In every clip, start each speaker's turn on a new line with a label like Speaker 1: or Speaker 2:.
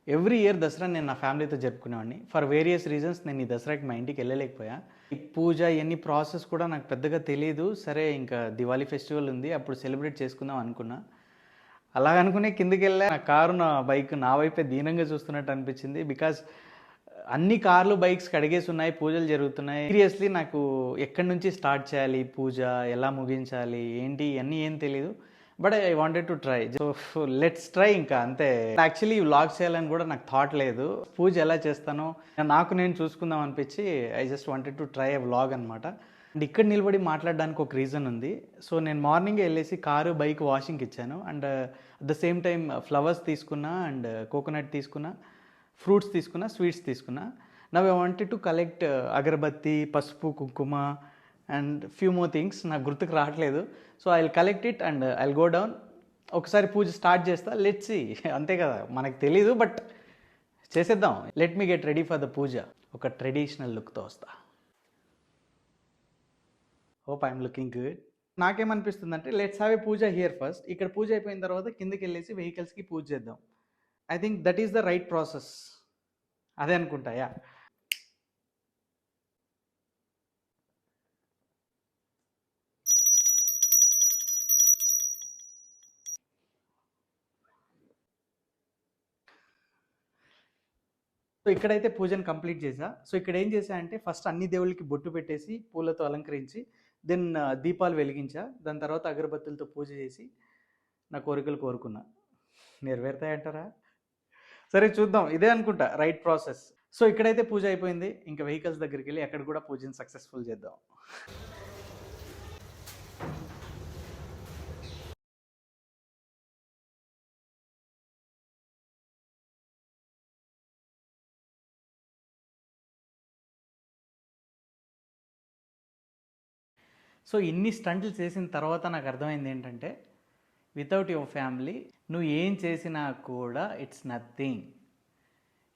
Speaker 1: Every year Dasara నేను నా ఫ్యామిలీతో జరుపుకునేవాడిని. ఫర్ వేరియస్ రీజన్స్ నేను ఈ దసరాకి మా ఇంటికి వెళ్ళలేకపోయా. ఈ పూజ ఇయన్నీ ప్రాసెస్ కూడా నాకు పెద్దగా తెలీదు. సరే ఇంకా దివాళీ ఫెస్టివల్ ఉంది, అప్పుడు సెలబ్రేట్ చేసుకుందాం అనుకున్నా. అలాగనుకునే కిందకెళ్ళా. నా కారు, నా బైక్ నా వైపే దీనంగా చూస్తున్నట్టు అనిపించింది. బికాజ్ అన్ని కార్లు, బైక్స్ కడిగేసి ఉన్నాయి, పూజలు జరుగుతున్నాయి. సీరియస్లీ నాకు ఎక్కడి నుంచి స్టార్ట్ చేయాలి పూజ, ఎలా ముగించాలి, ఏంటి ఇవన్నీ ఏం తెలీదు. But I wanted to try. So let's try, ఇంకా అంతే. యాక్చువల్లీ వ్లాగ్ చేయాలని కూడా నాకు థాట్ లేదు. పూజ ఎలా చేస్తానో నాకు నేను చూసుకుందాం అనిపించి I just wanted to try a vlog అనమాట. అండ్ ఇక్కడ నిలబడి మాట్లాడడానికి ఒక రీజన్ ఉంది. సో నేను మార్నింగే వెళ్ళేసి కారు, బైక్ వాషింగ్కి ఇచ్చాను. And at the same time flowers తీసుకున్నా, అండ్ కోకోనట్ తీసుకున్నా, ఫ్రూట్స్ తీసుకున్నా, స్వీట్స్ తీసుకున్నా. Now I wanted to collect అగరబత్తి, పసుపు, కుంకుమ అండ్ ఫ్యూ మోర్ థింగ్స్. నాకు గుర్తుకు రావట్లేదు. So I will collect it and I will go down. ఒకసారి పూజ స్టార్ట్ చేస్తా, లెట్స్ సీ. అంతే కదా, మనకు తెలీదు, బట్ చేసేద్దాం. Let me get ready for the puja. ఒక ట్రెడిషనల్ లుక్తో వస్తా. Hope I'm looking good. నాకేమనిపిస్తుంది అంటే let's have a puja here first. ఇక్కడ పూజ అయిపోయిన తర్వాత కిందకి వెళ్ళేసి వెహికల్స్కి పూజ చేద్దాం. I think that is the right process. అదే అనుకుంటా. యా, సో ఇక్కడైతే పూజను కంప్లీట్ చేసా. సో ఇక్కడ ఏం చేశా అంటే ఫస్ట్ అన్ని దేవుళ్ళకి బొట్టు పెట్టేసి పూలతో అలంకరించి దెన్ దీపాలు వెలిగించా. దాని తర్వాత అగరబత్తులతో పూజ చేసి నా కోరికలు కోరుకున్నా. నెరవేరుతాయంటారా? సరే చూద్దాం. ఇదే అనుకుంటా రైట్ ప్రాసెస్. సో ఇక్కడైతే పూజ అయిపోయింది. ఇంకా వెహికల్స్ దగ్గరికి వెళ్ళి అక్కడ కూడా పూజను సక్సెస్ఫుల్ చేద్దాం. సో ఇన్ని స్టంట్లు చేసిన తర్వాత నాకు అర్థమైంది ఏంటంటే వితౌట్ యువర్ ఫ్యామిలీ నువ్వు ఏం చేసినా కూడా ఇట్స్ నథింగ్.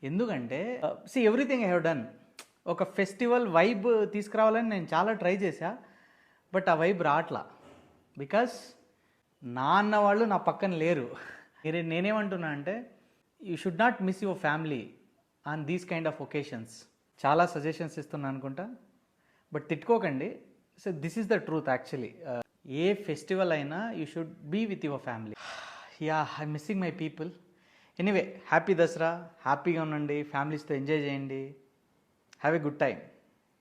Speaker 1: ఎందుకంటే ఎవ్రీథింగ్ ఐ హ్యావ్ డన్. ఒక ఫెస్టివల్ వైబ్ తీసుకురావాలని నేను చాలా ట్రై చేశా, బట్ ఆ వైబ్ రావట్లా. బికాస్ నా అన్న వాళ్ళు నా పక్కన లేరు. నేనేమంటున్నా అంటే you should not miss your family on these kind of occasions. చాలా సజెషన్స్ ఇస్తున్నా అనుకుంటా, బట్ తిట్టుకోకండి. So this is the truth actually. ఏ ఫెస్టివల్ అయినా you should be with your family. Yeah, I missing my people. Anyway, happy Dasara. హ్యాపీగా ఉండండి, ఫ్యామిలీస్తో enjoy చేయండి. Have a good time.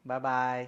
Speaker 1: Bye bye.